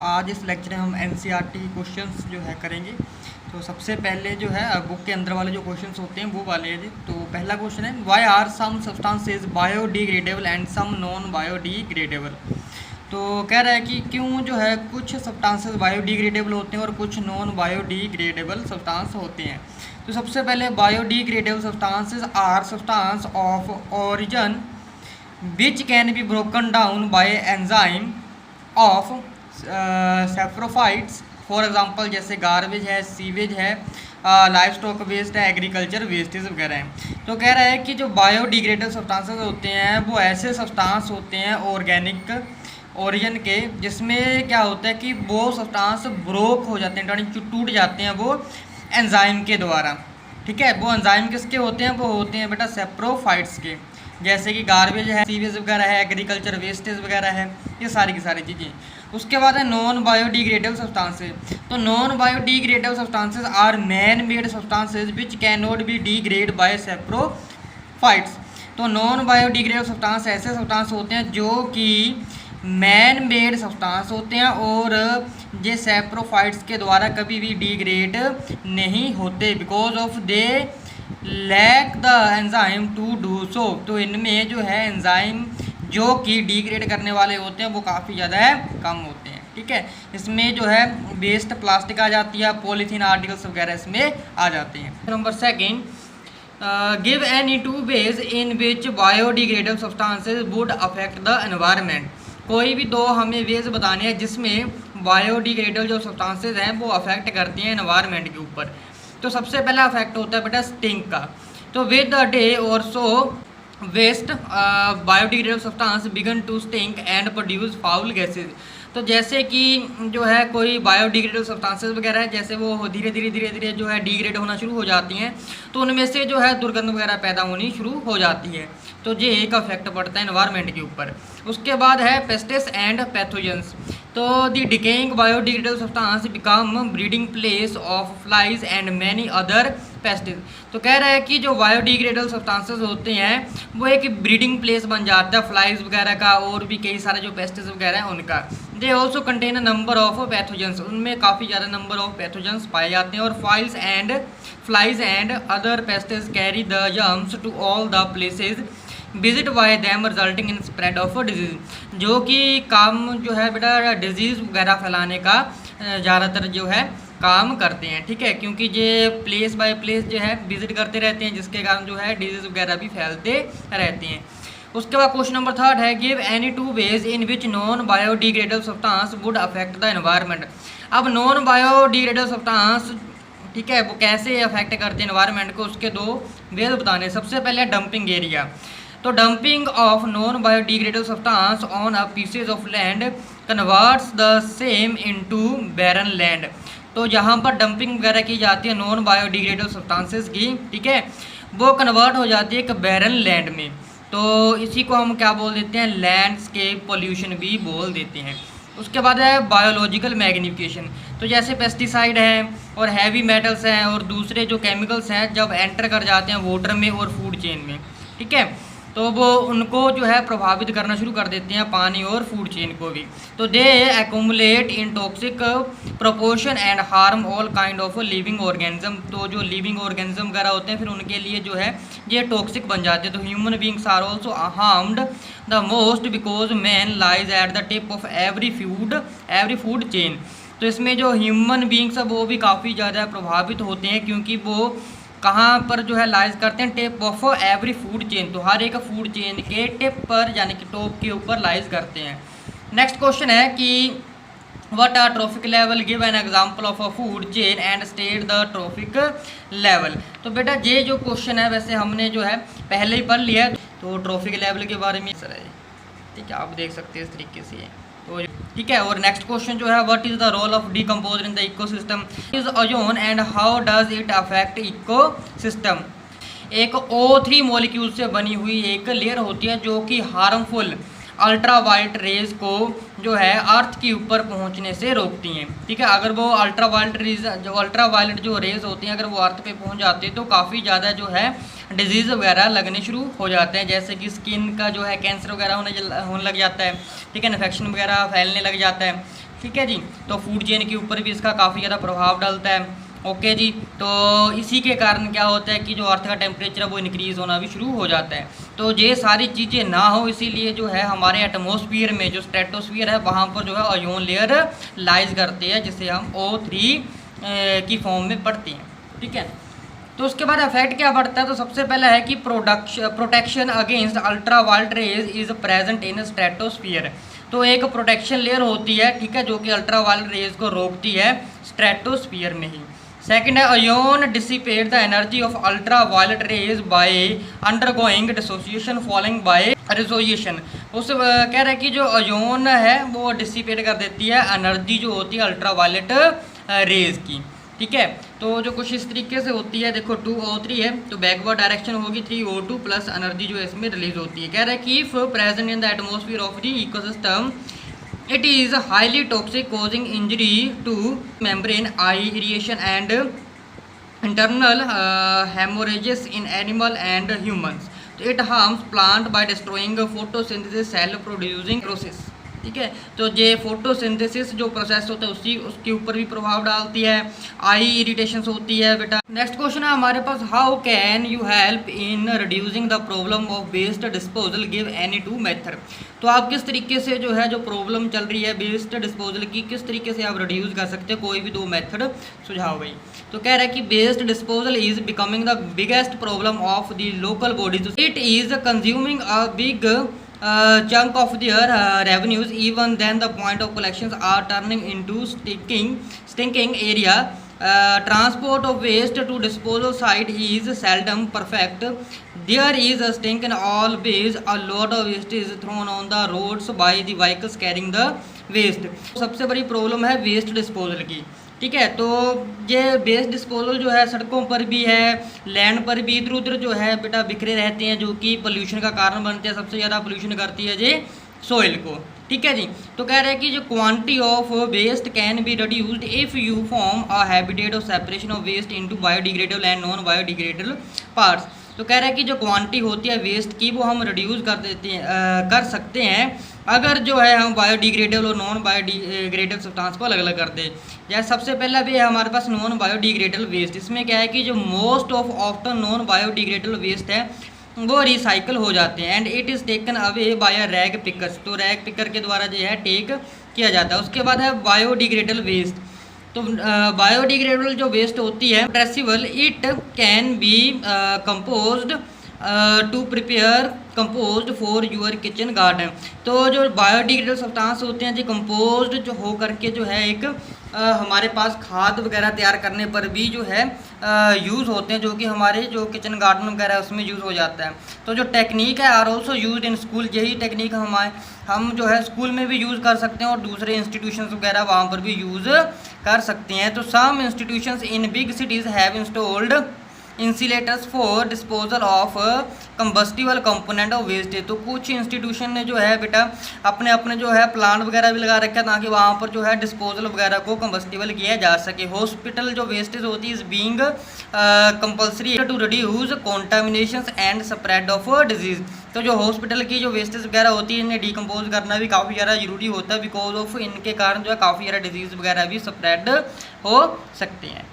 आज इस लेक्चर में हम एनसीईआरटी क्वेश्चंस जो है करेंगे। तो सबसे पहले जो है बुक के अंदर वाले जो क्वेश्चंस होते हैं वो वाले हैं। तो पहला क्वेश्चन है why are some substances biodegradable and some non biodegradable. तो कह रहा है कि क्यों जो है कुछ सब्सटेंसेस बायोडिग्रेडेबल होते हैं और कुछ नॉन बायोडिग्रेडेबल सब्सटेंस होते हैं। तो सबसे पहले biodegradable substances are substance of origin which can be broken down by enzyme of saprophytes. For example जैसे गार्बेज है, सीवेज है, लाइफ स्टॉक वेस्ट है, एग्रीकल्चर वेस्टेज वगैरह हैं। तो कह रहा है कि जो बायोडिग्रेडेबल सब्सटेंसेस होते हैं वो ऐसे सब्सटेंस होते हैं ऑर्गेनिक ओरिजिन के जिसमें क्या होता है कि वो सब्सटेंस ब्रोक हो जाते हैं, टूट जाते हैं वो एंजाइम के द्वारा। ठीक है, वो एंजाइम किसके होते हैं? वो होते हैं बेटा सेप्रोफाइट्स के, जैसे कि गार्बेज है, सीवेज वगैरह है, एग्रीकल्चर वेस्टेज वगैरह है, ये सारी की सारी चीज़ें। उसके बाद है नॉन बायोडिग्रेडेबल सब्सटेंसेज। तो non biodegradable substances are man made substances which can not be degrade by saprophytes. तो नॉन बायोडिग्रेडेबल सब्सटेंस ऐसे सब्सटेंस होते हैं जो कि मैन मेड सब्सटेंस होते हैं और ये सेप्रोफाइट्स के द्वारा कभी भी डिग्रेड नहीं होते because of they lack the enzyme to do so. तो इनमें जो है एंजाइम जो कि डिग्रेड करने वाले होते हैं वो काफ़ी ज़्यादा कम होते हैं। ठीक है, इसमें जो है वेस्ट प्लास्टिक आ जाती है, पॉलीथीन आर्टिकल्स वगैरह इसमें आ जाते हैं। Number second, give any two ways in which biodegradable substances would affect the environment. कोई भी दो हमें वेज बताने हैं जिसमें बायोडिग्रेडेबल जो सब्सटेंसेज हैं वो अफेक्ट करती हैं एनवायरनमेंट के ऊपर। तो सबसे पहला अफेक्ट होता है बेटा स्टिंक का। तो विद द डे और so waste biodegradable substance begin to stink and produce foul gases. तो जैसे कि जो है कोई बायोडिग्रेडेबल सब्सटेंसेस वगैरह है, जैसे वो धीरे धीरे जो है डिग्रेड होना शुरू हो जाती हैं तो उनमें से जो है दुर्गंध वगैरह पैदा होनी शुरू हो जाती है। तो ये एक अफेक्ट पड़ता है एनवायरनमेंट के ऊपर। उसके बाद है पेस्टिस एंड पैथोजेंस। तो the decaying biodegradable substance become breeding place of flies and many other pests. तो कह रहा है कि जो बायोडिग्रेडेबल सब्सटेंसेस होते हैं वो एक ब्रीडिंग प्लेस बन जाता है फ्लाइज वगैरह का और भी कई सारे जो पेस्टिस वगैरह हैं उनका। They also contain a number of pathogens. उनमें काफ़ी ज़्यादा नंबर ऑफ पैथोजेंस पाए जाते हैं। और flies and other pests carry the germs to all the places visit by them resulting in spread of disease. जो कि काम जो है बेटा डिजीज़ वगैरह फैलाने का ज़्यादातर जो है काम करते हैं। ठीक है, क्योंकि ये प्लेस बाय प्लेस जो है विजिट करते रहते हैं जिसके कारण जो है डिजीज़ वगैरह भी फैलते रहते हैं। उसके बाद क्वेश्चन नंबर थर्ड है give any two ways in which non biodegradable substance would affect the environment. अब नॉन बायोडिग्रेडेबल सब्सटेंस ठीक है वो कैसे अफेक्ट करते हैं एनवायरनमेंट को, उसके दो वेज बताने। सबसे पहले डंपिंग एरिया। तो dumping of non biodegradable substance on a pieces of land converts the same into barren land. तो जहाँ पर डंपिंग वगैरह की जाती है नॉन बायोडिग्रेडेबल सब्सटेंसेस की, ठीक है, वो कन्वर्ट हो जाती है एक बैरन लैंड में। तो इसी को हम क्या बोल देते हैं? लैंडस्केप पॉल्यूशन भी बोल देते हैं। उसके बाद है बायोलॉजिकल मैग्निफिकेशन। तो जैसे पेस्टिसाइड हैं और हैवी मेटल्स हैं और दूसरे जो केमिकल्स हैं जब एंटर कर जाते हैं वाटर में और फूड चेन में, ठीक है, तो वो उनको जो है प्रभावित करना शुरू कर देते हैं, पानी और फूड चेन को भी। तो they accumulate in toxic proportion and harm all kind of living organism. तो जो लिविंग ऑर्गेनिज्म वगैरह होते हैं फिर उनके लिए जो है ये टॉक्सिक बन जाते हैं। तो human beings are also harmed the most because man lies at the tip of every food chain. तो इसमें जो ह्यूमन बींग्स है वो भी काफ़ी ज़्यादा प्रभावित होते हैं क्योंकि वो कहाँ पर जो है लाइज करते हैं? Tip of every food chain. तो हर एक फूड चेन के टिप पर यानी कि टॉप के ऊपर लाइज करते हैं। नेक्स्ट क्वेश्चन है कि what are trophic level, give an example of a food chain and state the trophic level. तो बेटा ये जो क्वेश्चन है वैसे हमने जो है पहले ही पढ़ लिया है। तो ट्रॉफिक लेवल के बारे में सर है, ठीक है, आप देख सकते हैं इस तरीके से। तो ठीक है, और नेक्स्ट क्वेश्चन जो है what is the role of decomposer in the ecosystem is ozone and how does it affect ecosystem. एक O3 मॉलिक्यूल से बनी हुई एक लेयर होती है जो कि हार्मफुल अल्ट्रावायलेट रेज को जो है अर्थ के ऊपर पहुंचने से रोकती हैं। ठीक है, अगर वो अल्ट्रावायलेट जो रेज होती हैं अगर वो अर्थ पे पहुंच जाती है तो काफ़ी ज़्यादा जो है डिजीज़ वगैरह लगने शुरू हो जाते हैं, जैसे कि स्किन का जो है कैंसर वगैरह होने लग जाता है। ठीक है, इन्फेक्शन वगैरह फैलने लग जाता है। ठीक है जी। तो फूड चेन के ऊपर भी इसका काफ़ी ज़्यादा प्रभाव डालता है। ओके जी। तो इसी के कारण क्या होता है कि जो अर्थ का टेम्परेचर है वो इंक्रीज़ होना भी शुरू हो जाता है। तो ये सारी चीज़ें ना हो इसीलिए जो है हमारे एटमॉस्फेयर में जो स्ट्रेटोस्फीयर है वहाँ पर जो है ओजोन लेयर लाइज करते हैं, जिसे हम O3 की फॉर्म में पढ़ते हैं। ठीक है। तो उसके बाद इफेक्ट क्या पड़ता है, तो सबसे पहला है कि protection against ultraviolet rays is present in stratosphere. तो एक प्रोटेक्शन लेयर होती है, ठीक है, जो कि अल्ट्रावायलेट रेज को रोकती है स्ट्रेटोस्फीयर में ही। सेकंड है ion dissipate the energy of ultraviolet rays by undergoing dissociation following by resolution. उस कह रहा है कि जो अयोन है वो डिसिपेट कर देती है एनर्जी जो होती है अल्ट्रावायलेट रेज की। ठीक है। तो जो कुछ इस तरीके से होती है, देखो 2O3 है तो बैकवर्ड डायरेक्शन होगी 3O2 प्लस एनर्जी जो है इसमें रिलीज होती है। कह रहा है कि if present in the atmosphere of the ecosystem it is highly toxic causing injury to membrane, eye irritation and internal haemorrhages in animal and humans. तो it harms plant by destroying photosynthesis cell producing process. ठीक है। तो ये photosynthesis जो process होता है उसके ऊपर भी प्रभाव डालती है, आई इरिटेशन होती है बेटा। नेक्स्ट क्वेश्चन है हमारे पास, how can you help in reducing the problem of waste disposal, give any two method. तो आप किस तरीके से जो है जो प्रॉब्लम चल रही है वेस्ट डिस्पोजल की, किस तरीके से आप रिड्यूस कर सकते हैं, कोई भी 2 मेथड सुझाव भाई। तो कह रहा है कि waste disposal is becoming the biggest problem of the local bodies, it is consuming a big chunk of their revenues, even then the point of collections are turning into stinking area. Transport of waste to disposal site is seldom perfect. There is a stink and always a lot of waste is thrown on the roads by the vehicles carrying the waste. सबसे बड़ी problem है waste disposal की। ठीक है। तो ये waste disposal जो है सड़कों पर भी है, लैंड पर भी इधर उधर जो है बेटा बिखरे रहते हैं, जो कि पोल्यूशन का कारण बनते हैं। सबसे ज़्यादा पोल्यूशन करती है ये सोइल को। ठीक है जी। तो कह रहे हैं कि जो quantity of waste can be reduced if you form a habitat of separation of waste into biodegradable and non biodegradable parts. तो कह रहा है कि जो क्वांटिटी होती है वेस्ट की वो हम रिड्यूस कर देते हैं, कर सकते हैं अगर जो है हम बायोडिग्रेडेबल और नॉन बायोडिग्रेडेबल सब्सटेंस को अलग अलग कर दें। जैसे सबसे पहला भी है हमारे पास नॉन बायोडिग्रेडेबल वेस्ट। इसमें क्या है कि जो most of often non biodegradable waste है वो रिसाइकल हो जाते हैं and it is taken away by a rag pickers. तो रैग पिकर के द्वारा जो है टेक किया जाता है। उसके बाद है बायोडिग्रेडेबल वेस्ट। तो बायोडिग्रेडेबल जो वेस्ट होती है traceable, it can be composed to prepare composed for your kitchen garden. तो जो बायोडिग्रेडेबल सब्सटेंस होते हैं जो कंपोज्ड जो हो करके जो है एक हमारे पास खाद वगैरह तैयार करने पर भी जो है यूज़ होते हैं, जो कि हमारे जो किचन गार्डन वगैरह है उसमें यूज़ हो जाता है। तो जो टेक्निक है are also use in school, यही टेक्निक हम जो है स्कूल में भी यूज़ कर सकते हैं और दूसरे इंस्टीट्यूशंस वगैरह वहाँ पर भी यूज़ कर सकते हैं। तो some institutions in big cities have installed incinerators for disposal of combustible component of waste. तो कुछ इंस्टीट्यूशन ने जो है बेटा अपने अपने जो है प्लांट वगैरह भी लगा रखा है ताकि वहाँ पर जो है डिस्पोजल वगैरह को कंबस्टिबल किया जा सके। हॉस्पिटल जो वेस्टेज होती है is being compulsory to reduce contamination and spread of disease. तो जो हॉस्पिटल की जो वेस्टेज वगैरह होती है इन्हें डिकम्पोज करना भी काफ़ी ज़्यादा ज़रूरी होता है, बिकॉज ऑफ इनके कारण जो है काफ़ी ज़्यादा डिजीज़ वगैरह भी स्प्रेड हो सकते हैं।